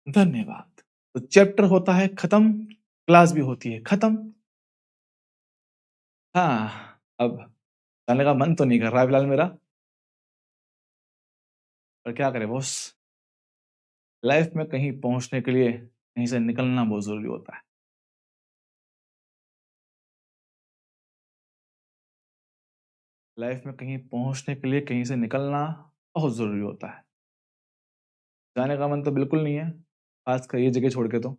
धन्यवाद। तो चैप्टर होता है खत्म, क्लास भी होती है खत्म। हाँ, अब जाने का मन तो नहीं कर रहा है फिलहाल मेरा, पर क्या करें बॉस, लाइफ में कहीं पहुंचने के लिए कहीं से निकलना बहुत जरूरी होता है। लाइफ में कहीं पहुंचने के लिए कहीं से निकलना बहुत जरूरी होता है। जाने का मन तो बिल्कुल नहीं है, खासकर ये जगह छोड़ के तो,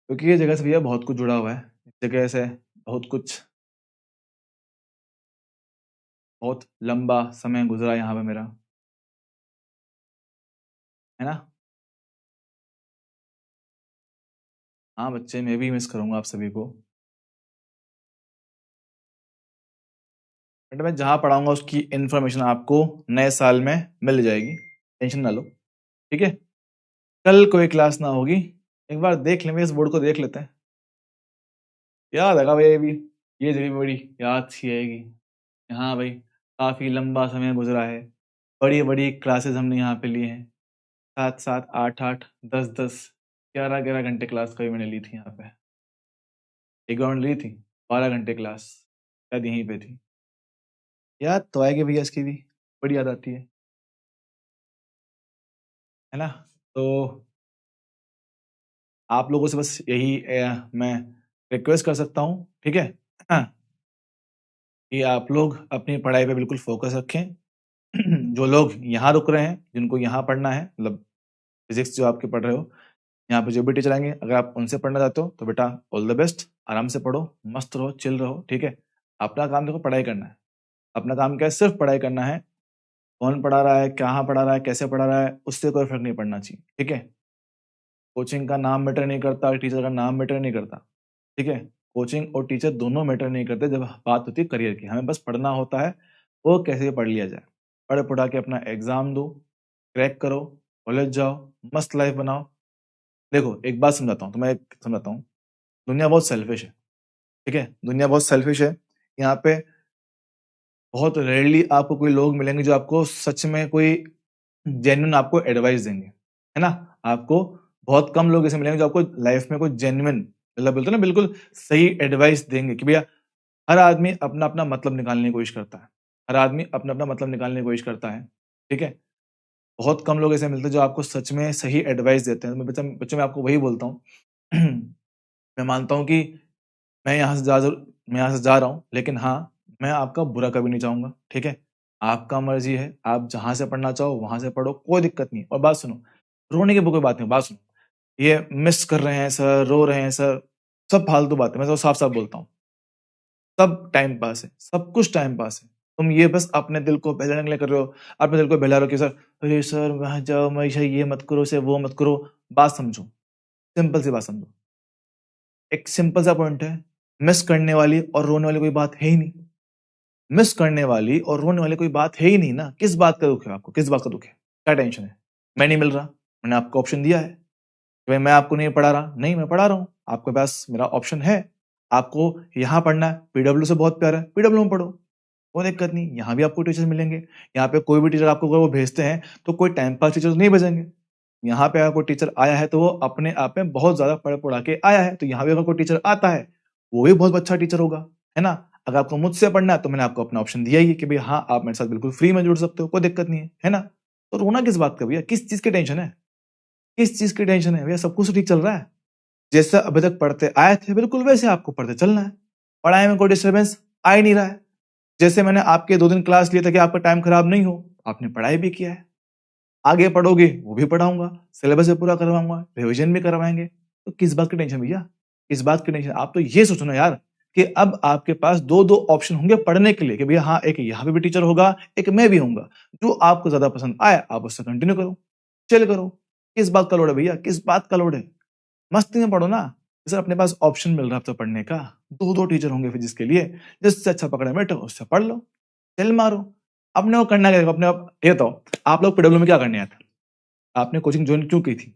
क्योंकि ये जगह से भैया बहुत कुछ जुड़ा हुआ है। इस जगह से बहुत कुछ, बहुत लंबा समय गुजरा यहाँ पे मेरा, है ना। हाँ बच्चे, मैं भी मिस करूंगा आप सभी को, बट मैं जहाँ पढ़ाऊंगा उसकी इन्फॉर्मेशन आपको नए साल में मिल जाएगी, टेंशन ना लो, ठीक है। कल कोई क्लास ना होगी, एक बार देख लेंगे, इस बोर्ड को देख लेते हैं, याद आएगा भाई, ये जगह भी बड़ी याद सी आएगी। हाँ भाई, काफी लंबा समय गुजरा है, बड़ी बड़ी क्लासेस हमने यहाँ पे लिए हैं, 7 7 8 8 10 10 11 11 घंटे क्लास कभी मैंने ली थी यहाँ पे, एक राउंड ली थी, 12 घंटे क्लास शायद यहीं पे थी। याद तो आएगी भैया इसकी भी, बड़ी याद आती है ना। तो आप लोगों से बस यही मैं रिक्वेस्ट कर सकता हूँ, ठीक है। हाँ, कि आप लोग अपनी पढ़ाई पे बिल्कुल फोकस रखें। जो लोग यहाँ रुक रहे हैं, जिनको यहाँ पढ़ना है, मतलब फिजिक्स जो आपके पढ़ रहे हो, यहाँ पे जो भी टीचर आएंगे, अगर आप उनसे पढ़ना चाहते हो तो बेटा ऑल द बेस्ट, आराम से पढ़ो, मस्त रहो, चिल रहो, ठीक है। अपना काम देखो, पढ़ाई करना है। अपना काम क्या है, सिर्फ पढ़ाई करना है। कौन पढ़ा रहा है, कहाँ पढ़ा रहा है, कैसे पढ़ा रहा है, उससे कोई फर्क नहीं पड़ना चाहिए, ठीक है। कोचिंग का नाम मैटर नहीं करता, टीचर का नाम मैटर नहीं करता, ठीक है। कोचिंग और टीचर दोनों मैटर नहीं करते जब बात होती है करियर की, हमें बस पढ़ना होता है, वो कैसे भी पढ़ लिया जाए। पढ़ पढ़ा के अपना एग्जाम दो, क्रैक करो, कॉलेज जाओ, मस्त लाइफ बनाओ। देखो एक बात समझाता हूँ, तुम्हें एक समझाता हूँ, दुनिया बहुत सेल्फिश है, ठीक है। दुनिया बहुत सेल्फिश है। यहाँ पे बहुत रेयरली आपको कोई लोग मिलेंगे जो आपको सच में कोई जेन्युइन आपको एडवाइस देंगे, है ना। आपको बहुत कम लोग ऐसे मिलेंगे जो आपको लाइफ में कोई जेन्युइन, मतलब बोलते हैं ना, बिल्कुल सही एडवाइस देंगे कि भैया, हर आदमी अपना अपना मतलब निकालने की कोशिश करता है, हर आदमी अपना अपना मतलब निकालने की कोशिश करता है, ठीक है। बहुत कम लोग ऐसे मिलते हैं जो आपको सच में सही एडवाइस देते हैं। तो मैं बच्चा बच्चों में आपको वही बोलता हूँ। मैं मानता हूँ कि मैं यहाँ से जा मैं यहाँ से जा रहा हूँ, लेकिन हाँ, मैं आपका बुरा कभी नहीं चाहूंगा, ठीक है। आपका मर्जी है, आप जहां से पढ़ना चाहो वहां से पढ़ो, कोई दिक्कत नहीं। और बात सुनो, रोने की कोई बात नहीं, बात सुनो, ये मिस कर रहे हैं सर, रो रहे हैं सर, सब फालतू बात है, मैं तो साफ साफ बोलता हूँ, सब टाइम पास है, सब कुछ टाइम पास है। तुम ये बस अपने दिल को बहलाने के लिए कर रहे हो, अपने दिल को बहला रहे हो कि सर, अरे सर वहां जाओ, मैं ये मत करो, से वो मत करो। बात समझो, सिंपल सी बात समझो, एक सिंपल सा पॉइंट है, मिस करने वाली और रोने वाली कोई बात है ही नहीं। मिस करने वाली और रोने वाली कोई बात है ही नहीं ना। किस बात का दुख है आपको, किस बात का दुख है, क्या टेंशन है। मैं नहीं मिल रहा, मैंने आपको ऑप्शन दिया है कि भाई मैं आपको नहीं पढ़ा रहा, नहीं मैं पढ़ा रहा हूँ, आपके पास मेरा ऑप्शन है। आपको यहाँ पढ़ना है, पीडब्ल्यू से बहुत प्यार है, पीडब्ल्यू में पढ़ो, कोई दिक्कत नहीं। यहाँ भी आपको टीचर मिलेंगे, यहाँ पे कोई भी टीचर आपको अगर वो भेजते हैं तो कोई टाइम पास टीचर नहीं भेजेंगे। यहाँ पे अगर कोई टीचर आया है तो वो अपने आप में बहुत ज्यादा पढ़ पढ़ा के आया है, तो यहाँ भी अगर कोई टीचर आता है वो भी बहुत अच्छा टीचर होगा, है ना। अगर आपको मुझसे पढ़ना है तो मैंने आपको अपना ऑप्शन दिया ही है कि भाई हाँ, आप मेरे साथ बिल्कुल फ्री में जुड़ सकते हो, कोई दिक्कत नहीं है ना। तो रोना किस बात का भैया, किस चीज की टेंशन है, किस चीज की टेंशन है भैया, सब कुछ ठीक चल रहा है। जैसे अभी तक पढ़ते आए थे बिल्कुल वैसे आपको पढ़ते चलना है, पढ़ाई में कोई डिस्टर्बेंस आ ही नहीं रहा है। जैसे मैंने आपके 2 दिन क्लास लिए था कि आपका टाइम खराब नहीं हो, आपने पढ़ाई भी किया है, आगे पढ़ोगे वो भी पढ़ाऊंगा, सिलेबस भी पूरा करवाऊंगा, रिवीजन भी करवाएंगे। तो किस बात की टेंशन भैया, किस बात की टेंशन। आप तो ये सोचो ना यार कि अब आपके पास दो दो ऑप्शन होंगे पढ़ने के लिए कि भैया हाँ, एक यहाँ पे भी टीचर होगा, एक मैं भी होऊंगा, जो आपको ज्यादा पसंद आए आप उससे कंटिन्यू करो, चिल करो। किस बात का लोड है भैया, किस बात का लोड है, मस्ती में पढ़ो ना। सर अपने पास ऑप्शन मिल रहा है तो पढ़ने का, दो दो टीचर होंगे फिजिक्स के लिए, जिससे अच्छा पकड़े बैठो उससे पढ़ लो, चिल मारो। अपने को करना क्या है, अपने आप ये तो, आप लोग पीडब्ल्यू में क्या करने आए थे, आपने कोचिंग ज्वाइन क्यों की थी,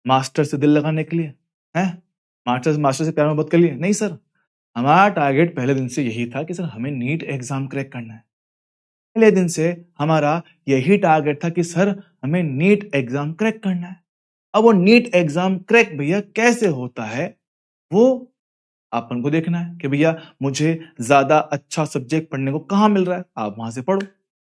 मास्टर से दिल लगाने के लिए, हैं, मास्टर मास्टर से प्यार मोहब्बत के लिए नहीं सर। हमारा टारगेट पहले दिन से यही था कि सर हमें नीट एग्जाम क्रैक करना है। पहले दिन से हमारा यही टारगेट था कि सर हमें नीट एग्जाम क्रैक करना है। अब वो नीट एग्जाम क्रैक भैया कैसे होता है, वो अपन को देखना है कि भैया मुझे ज्यादा अच्छा सब्जेक्ट पढ़ने को कहाँ मिल रहा है, आप वहां से पढ़ो,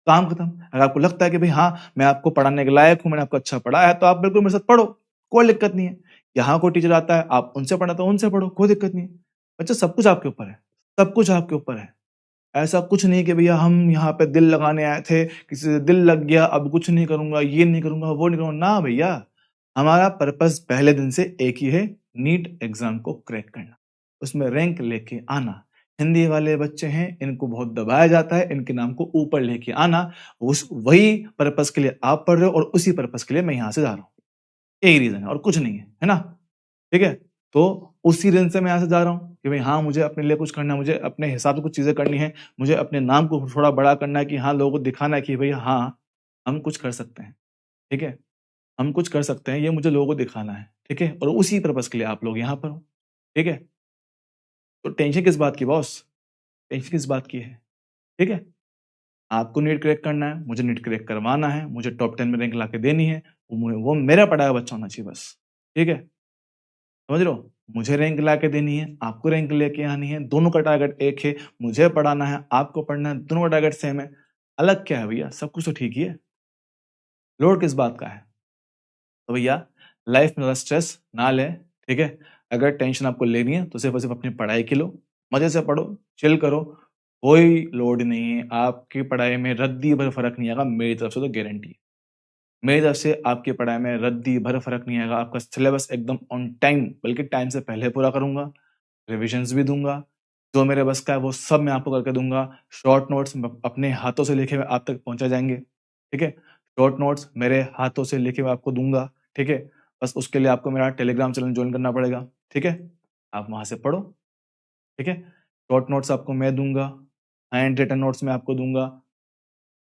काम खत्म। अगर आपको लगता है कि भाई हाँ मैं आपको पढ़ाने के लायक हूँ, मैंने आपको अच्छा पढ़ाया है, तो आप बिल्कुल मेरे साथ पढ़ो, कोई दिक्कत नहीं है। यहाँ कोई टीचर आता है, आप उनसे पढ़ाते हो, उनसे पढ़ो, कोई दिक्कत नहीं है। बच्चा सब कुछ आपके ऊपर है, सब कुछ आपके ऊपर है। ऐसा कुछ नहीं कि भैया हम यहाँ पे दिल लगाने आए थे, किसी से दिल लग गया, अब कुछ नहीं करूंगा, ये नहीं करूंगा, वो नहीं करूंगा, ना भैया। हमारा पर्पस पहले दिन से एक ही है, नीट एग्जाम को क्रैक करना, उसमें रैंक लेके आना। हिंदी वाले बच्चे हैं, इनको बहुत दबाया जाता है, इनके नाम को ऊपर लेके आना, उस वही पर्पस के लिए आप पढ़ रहे हो और उसी पर्पस के लिए मैं यहाँ से जा रहा हूँ। यही रीजन है और कुछ नहीं है ना? ठीक है, तो उसी रीजन से मैं यहाँ से जा रहा हूँ कि भाई हाँ मुझे अपने लिए कुछ करना है, मुझे अपने हिसाब से कुछ चीजें करनी है, मुझे अपने नाम को थोड़ा बड़ा करना है कि हाँ लोगों को दिखाना है कि भाई हाँ हम कुछ कर सकते हैं। ठीक है, हम कुछ कर सकते हैं, ये मुझे लोगों को दिखाना है। ठीक है, और उसी पर्पस के लिए आप लोग यहाँ पर हो। ठीक है, तो टेंशन किस बात की बॉस, टेंशन किस बात की है? ठीक है, आपको नीट क्रैक करना है, मुझे नीट क्रैक करवाना है, मुझे टॉप 10 में रैंक ला के देनी है, वो मेरा पढ़ाया हुआ बच्चा होना चाहिए बस। ठीक है, समझ रहे हो? मुझे रैंक ला के देनी है, आपको रैंक लेके आनी है, दोनों का टारगेट एक है, मुझे पढ़ाना है, आपको पढ़ना है, दोनों का टारगेट सेम है। अलग क्या है भैया, सब कुछ तो ठीक ही है, लोड किस बात का है? तो भैया लाइफ में ज़्यादा स्ट्रेस ना लें। ठीक है, अगर टेंशन आपको लेनी है तो सिर्फ और सिर्फ अपनी पढ़ाई की लो, मजे से पढ़ो, चिल करो, कोई लोड नहीं है। आपकी पढ़ाई में रद्दी भर फर्क नहीं आएगा, मेरी तरफ से तो गारंटी है। मेरी तरफ से आपकी पढ़ाई में रद्दी भर फर्क नहीं आएगा, आपका सिलेबस एकदम ऑन टाइम, बल्कि टाइम से पहले पूरा करूंगा, रिविजन्स भी दूंगा, जो मेरे बस का है वो सब मैं आपको करके दूंगा। शॉर्ट नोट्स अपने हाथों से लिखे हुए आप तक पहुंचा जाएंगे। ठीक है, शॉर्ट नोट्स मेरे हाथों से लिखे हुए आपको दूंगा। ठीक है, बस उसके लिए आपको मेरा टेलीग्राम चैनल ज्वाइन करना पड़ेगा। ठीक है, आप वहां से पढ़ो। ठीक है, शॉर्ट नोट्स आपको मैं दूंगा, हैंड रिटन नोट्स मैं आपको दूंगा,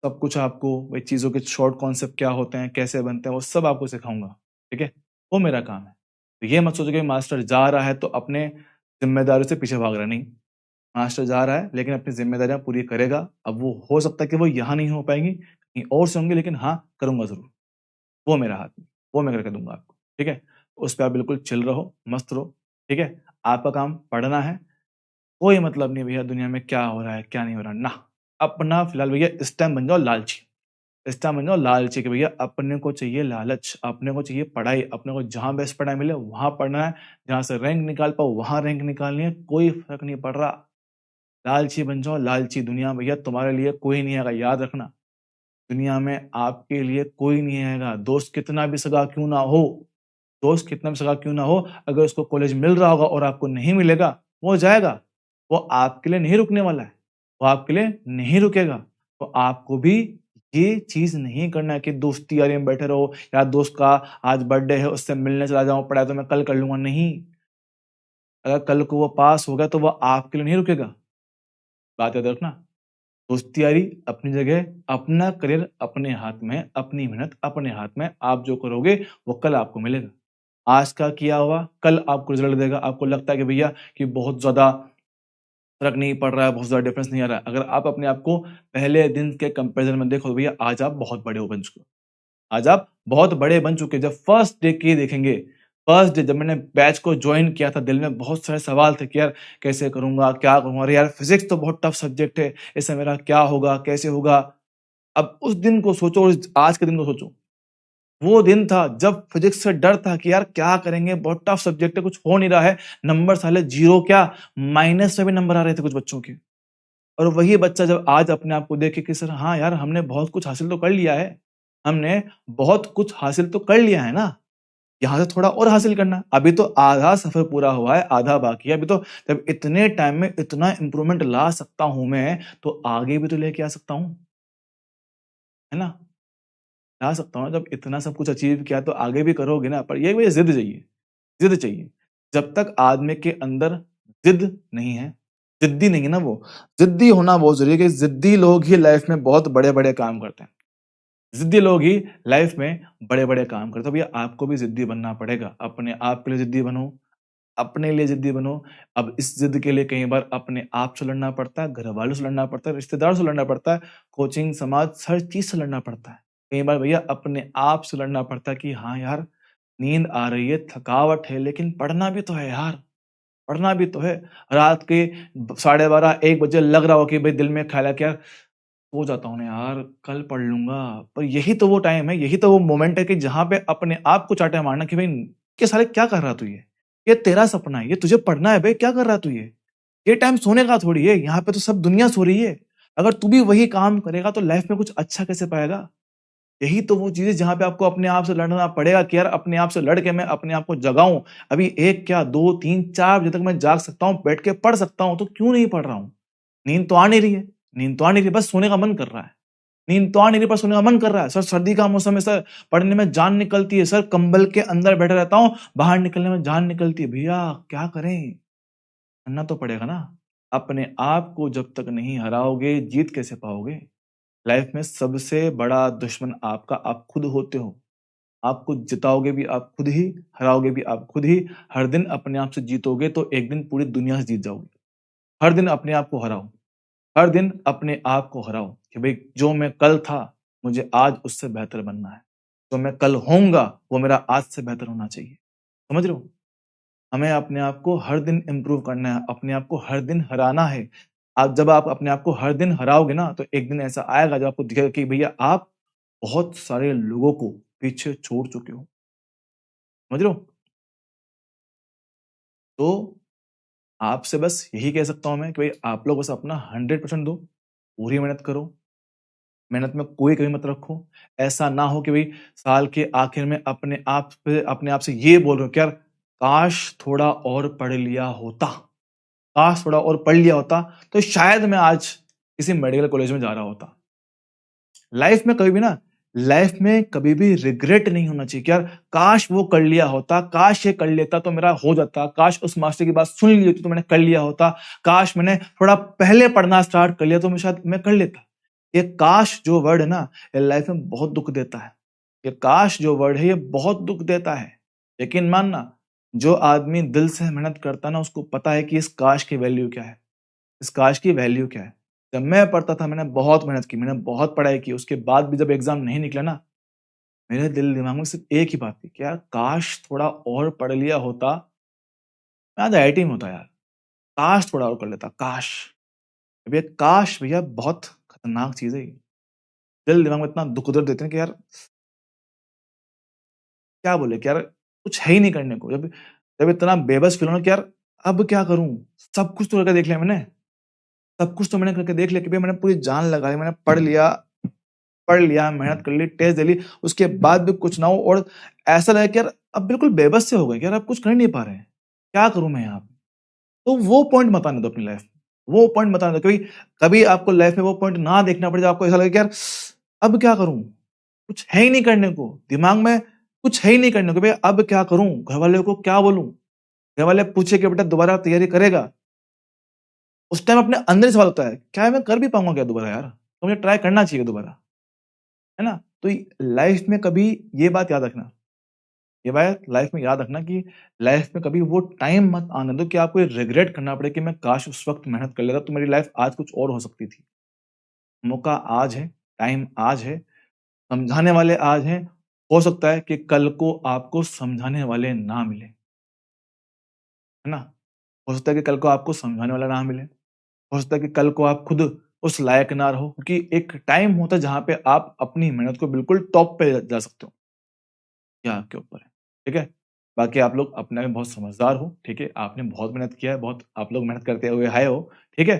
सब कुछ आपको वही चीज़ों के शॉर्ट कॉन्सेप्ट क्या होते हैं, कैसे बनते हैं, वो सब आपको सिखाऊंगा। ठीक है, वो मेरा काम है। तो ये मत सोचो कि मास्टर जा रहा है तो अपने जिम्मेदारियों से पीछे भाग रहा है, नहीं। मास्टर जा रहा है लेकिन अपनी जिम्मेदारियां पूरी करेगा। अब वो हो सकता है कि वो यहाँ नहीं हो पाएंगी, कहीं और से होंगी, लेकिन हाँ करूंगा जरूर, वो मेरा हाथ में, वो मैं करके दूंगा आपको। ठीक है, उस पर आप बिल्कुल चिल रहो, मस्त रहो। ठीक है, आपका काम पढ़ना है, कोई मतलब नहीं भैया दुनिया में क्या हो रहा है क्या नहीं हो रहा ना। अपना फिलहाल भैया इस टाइम बन जाओ लालची, इस टाइम बन जाओ लालची कि भैया अपने को चाहिए लालच, अपने को चाहिए पढ़ाई, अपने को जहां बेस्ट पढ़ाई मिले वहां पढ़ना है, जहां से रैंक निकाल पाओ वहां रैंक निकालनी है, कोई फर्क नहीं पड़ रहा। लालची बन जाओ लालची, दुनिया भैया तुम्हारे लिए कोई नहीं आएगा, याद रखना। दुनिया में आपके लिए कोई नहीं आएगा, दोस्त कितना भी सगा क्यों ना हो, दोस्त कितना भी सगा क्यों ना हो, अगर उसको कॉलेज मिल रहा होगा और आपको नहीं मिलेगा, वो जाएगा, वो आपके लिए नहीं रुकने वाला है, वो आपके लिए नहीं रुकेगा। तो आपको भी ये चीज नहीं करना है कि दोस्ती यारी में बैठे रहो, यार दोस्त का आज बर्थडे है उससे मिलने चला जाऊं, पढ़ाई तो मैं कल कर लूंगा, नहीं। अगर कल को वो पास हो गया तो वो आपके लिए नहीं रुकेगा, बात याद रखना। दोस्ती यारी अपनी जगह, अपना करियर अपने हाथ में है, अपनी मेहनत अपने हाथ में है, आप जो करोगे वो कल आपको मिलेगा। आज का किया हुआ कल आपको रिजल्ट देगा। आपको लगता है कि भैया कि बहुत ज्यादा फर्क नहीं पड़ रहा है, बहुत ज्यादा डिफरेंस नहीं आ रहा है, अगर आप अपने आप को पहले दिन के कंपैरिजन में देखो तो भैया आज आप बहुत बड़े हो बन चुके हो, आज आप बहुत बड़े बन चुके हैं। जब फर्स्ट डे के देखेंगे, फर्स्ट डे जब मैंने बैच को ज्वाइन किया था, दिल में बहुत सारे सवाल थे कि यार कैसे करूंगा, क्या करूंगा, अरे यार फिजिक्स तो बहुत टफ सब्जेक्ट है, इससे मेरा क्या होगा, कैसे होगा। अब उस दिन को सोचो और आज के दिन को सोचो, वो दिन था जब फिजिक्स से डर था कि यार क्या करेंगे, बहुत टफ सब्जेक्ट है, कुछ हो नहीं रहा है, नंबर साले जीरो क्या माइनस में भी नंबर आ रहे थे कुछ बच्चों के। और वही बच्चा जब आज अपने आप को देखे कि सर हाँ यार हमने बहुत कुछ हासिल तो कर लिया है, हमने बहुत कुछ हासिल तो कर लिया है ना, यहाँ से थोड़ा और हासिल करना, अभी तो आधा सफर पूरा हुआ है, आधा बाकी है अभी तो। जब इतने टाइम में इतना इंप्रूवमेंट ला सकता हूं मैं, तो आगे भी तो लेके आ सकता हूँ, है ना? ला सकता हूँ, जब इतना सब कुछ अचीव किया तो आगे भी करोगे ना। पर ये भी जिद चाहिए, जिद चाहिए। जब तक आदमी के अंदर जिद नहीं है, जिद्दी नहीं है ना वो, जिद्दी होना बहुत जरूरी है कि जिद्दी लोग ही लाइफ में बहुत बड़े बड़े काम करते हैं, जिद्दी लोग ही लाइफ में बड़े बड़े काम करते हैं। भैया आपको भी जिद्दी बनना पड़ेगा, अपने आप के लिए जिद्दी बनो, अपने लिए जिद्दी बनो। अब इस जिद के लिए कई बार अपने आप से लड़ना पड़ता है, घर वालों से लड़ना पड़ता है, रिश्तेदारों से लड़ना पड़ता है, कोचिंग समाज हर चीज से लड़ना पड़ता है। कई बार भैया अपने आप से लड़ना पड़ता है कि हाँ यार नींद आ रही है, थकावट है, लेकिन पढ़ना भी तो है यार, पढ़ना भी तो है। रात के 12:30 1 बजे लग रहा हो कि भाई दिल में ख्याल है कि यार सो जाता हूँ ना यार, कल पढ़ लूँगा। पर यही तो वो टाइम है, यही तो वो मोमेंट है कि जहाँ पे अपने आप को चाटे मारना कि भाई ये साले क्या कर रहा तू ये? ये तेरा सपना है, ये तुझे पढ़ना है बे, क्या कर रहा तू ये? ये टाइम सोने का थोड़ी है, यहाँ पे तो सब दुनिया सो रही है। अगर तू भी वही काम करेगा तो लाइफ में कुछ अच्छा कैसे पाएगा? यही तो वो चीज़ है जहाँ पे आपको अपने आप से लड़ना पड़ेगा कि यार अपने आप से लड़ के मैं अपने आप को जगाऊँ। अभी 1 क्या 2, 3, 4 बजे तक मैं जाग सकता हूँ, बैठ के पढ़ सकता हूँ, तो क्यों नहीं पढ़ रहा हूँ? नींद तो आ नहीं रही है, नींद तो आ नहीं रही, बस सोने का मन कर रहा है। नींद तो आ नहीं रही पर सोने का मन कर रहा है। सर सर्दी का मौसम है सर, पढ़ने में जान निकलती है सर, कंबल के अंदर बैठा रहता हूँ, बाहर निकलने में जान निकलती है। भैया क्या करें? करना तो पड़ेगा ना। अपने आप को जब तक नहीं हराओगे, जीत कैसे पाओगे? लाइफ में सबसे बड़ा दुश्मन आपका आप खुद होते हो। आपको जिताओगे भी आप खुद ही, हराओगे भी आप खुद ही। हर दिन अपने आप से जीतोगे तो एक दिन पूरी दुनिया से जीत जाओगे। हर दिन अपने आप को हराओ। हर दिन अपने आप को हराओ कि भाई जो मैं कल था, मुझे आज उससे बेहतर बनना है। जो मैं कल होऊँगा, वो मेरा आज से बेहतर होना चाहिए। समझ रहे हो? हमें अपने आप को हर दिन इम्प्रूव करना है, अपने आप को हर दिन हराना है। जब आप अपने आप को हर दिन हराओगे ना, तो एक दिन ऐसा आएगा जब आपको दिखेगा कि भैया आप बहुत सारे लोगों को पीछे छोड़ चुके हो। समझ रहे हो? तो आपसे बस यही कह सकता हूँ मैं कि भाई आप लोग बस अपना 100% दो, पूरी मेहनत करो, मेहनत में कोई कमी मत रखो। ऐसा ना हो कि भई साल के आखिर में अपने आप से ये बोल रहे हो कि यार काश थोड़ा और पढ़ लिया होता, काश थोड़ा और पढ़ लिया होता, तो शायद मैं आज किसी मेडिकल कॉलेज में जा रहा होता। लाइफ में कभी भी ना, लाइफ में कभी भी रिग्रेट नहीं होना चाहिए कि यार काश वो कर लिया होता, काश ये कर लेता तो मेरा हो जाता, काश उस मास्टर की बात सुन ली होती तो मैंने कर लिया होता, काश मैंने थोड़ा पहले पढ़ना स्टार्ट कर लिया तो मैं शायद मैं कर लेता। ये काश जो वर्ड है ना, ये लाइफ में बहुत दुःख देता है। ये काश जो वर्ड है ये बहुत दुःख देता है। यकीन मानना, जो आदमी दिल से मेहनत करता है ना उसको पता है कि इस काश की वैल्यू क्या है, इस काश की वैल्यू क्या है। जब मैं पढ़ता था मैंने बहुत मेहनत की, मैंने बहुत पढ़ाई की, उसके बाद भी जब एग्ज़ाम नहीं निकला ना, मेरे दिल-दिमाग में सिर्फ़ एक ही बात थी कि यार काश थोड़ा और पढ़ लिया होता, मैं आज आईआईटी में होता यार। काश थोड़ा और कर लेता, काश। अब ये काश भैया बहुत खतरनाक चीज़ है ये। दिल-दिमाग में इतना दुःख दर्द देते हैं कि यार क्या बोले कि यार कुछ है ही नहीं करने को। जब जब इतना बेबस फ़ील हो ना कि यार अब क्या करूँ? सब कुछ तो करके देख लिया मैंने। सब कुछ तो मैंने करके देख लिया कि भई मैंने पूरी जान लगाई, मैंने पढ़ लिया, मेहनत कर ली, टेस्ट दे ली, उसके बाद भी कुछ ना हो और ऐसा लगा कि यार अब बिल्कुल बेबस से हो गए कि यार अब कुछ कर नहीं पा रहे हैं। क्या करूँ मैं यहाँ पे? तो वो पॉइंट मत आने दो अपनी लाइफ़ में। वो पॉइंट मत आने दो कभी कभी आपको लाइफ़ में वो पॉइंट ना देखना पड़े जब आपको ऐसा लगे कि यार अब क्या करूँ? कुछ है ही नहीं करने को। दिमाग में कुछ है ही नहीं करने को। भई अब क्या करूँ? घरवालों को क्या बोलूँ? घरवाले पूछे कि बेटा दोबारा तैयारी करेगा? उस टाइम अपने अंदर ही सवाल होता है, क्या मैं कर भी पाऊँगा क्या दोबारा यार? तो मुझे ट्राई करना चाहिए दोबारा, है ना? तो लाइफ़ में कभी ये बात याद रखना, ये बात लाइफ़ में याद रखना कि लाइफ़ में कभी वो टाइम मत आने दो कि आपको ये रिग्रेट करना पड़े कि मैं काश उस वक़्त मेहनत कर लेता तो मेरी लाइफ़ आज कुछ और हो सकती थी। मौका आज है, टाइम आज है, समझाने वाले आज हैं, हो सकता है कि कल को आपको समझाने वाले ना मिलें, है ना? हो सकता है कि कल को आपको समझाने वाला ना मिले। हो सकता है कि कल को आप खुद उस लायक ना रहो क्योंकि एक टाइम होता है जहाँ पे आप अपनी मेहनत को बिल्कुल टॉप पे जा सकते हो। ये आपके ऊपर है, ठीक है? बाकी आप लोग अपने में बहुत समझदार हो, ठीक है? आपने बहुत मेहनत किया है, बहुत आप लोग मेहनत करते हुए आए हो, ठीक है?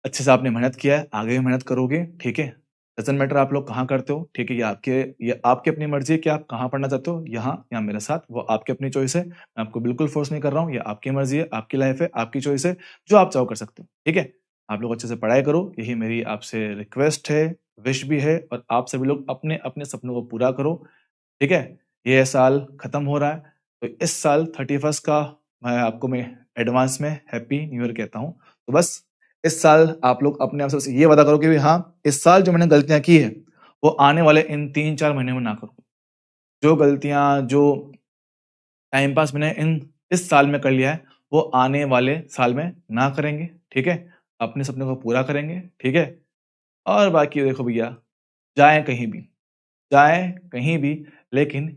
अच्छे से आपने मेहनत किया है, आगे भी मेहनत करोगे, ठीक है? डज़न्ट मैटर आप लोग कहाँ करते हो, ठीक है? ये आपकी अपनी मर्ज़ी है कि आप कहाँ पढ़ना चाहते हो, यहाँ या मेरे साथ, वो आपकी अपनी चॉइस है। मैं आपको बिल्कुल फ़ोर्स नहीं कर रहा हूँ, ये आपकी मर्ज़ी है, आपकी लाइफ़ है, आपकी चॉइस है, जो आप चाहो कर सकते हो, ठीक है? आप लोग अच्छे से पढ़ाई करो, यही मेरी आपसे रिक्वेस्ट है, विश भी है और आप सभी लोग अपने-अपने सपनों को पूरा करो, ठीक है? ये साल खत्म हो रहा है, तो इस साल 31st का मैं एडवांस में हैप्पी न्यू ईयर कहता हूँ। तो बस इस साल आप लोग अपने आप से ये वादा करो कि हाँ, इस साल जो मैंने गलतियाँ की है, वो आने वाले इन 3-4 महीने में ना करूँ। जो गलतियाँ, जो टाइम पास मैंने इस साल में कर लिया है, वो आने वाले साल में ना करेंगे, ठीक है? अपने सपनों को पूरा करेंगे, ठीक है? और बाकी देखो भैया, जाएँ कहीं भी, जाएँ कहीं भी, लेकिन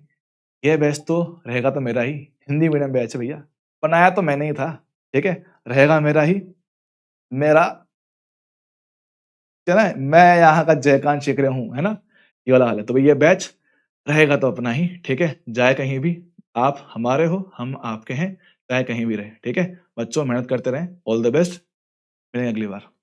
ये बैच तो रहेगा तो मेरा ही, हिंदी मीडियम बैच है भैया, बनाया तो मैंने ही था, ठीक है? रहेगा मेरा ही, मेरा क्या है, मैं यहाँ का जयकांत शिकरे हूँ, है ना? ये वाला हाल है। तो भई ये बैच रहेगा तो अपना ही, ठीक है? जाए कहीं भी, आप हमारे हो, हम आपके हैं, चाहे कहीं भी रहें, ठीक है? बच्चों मेहनत करते रहें, ऑल द बेस्ट, मिलेंगे अगली बार।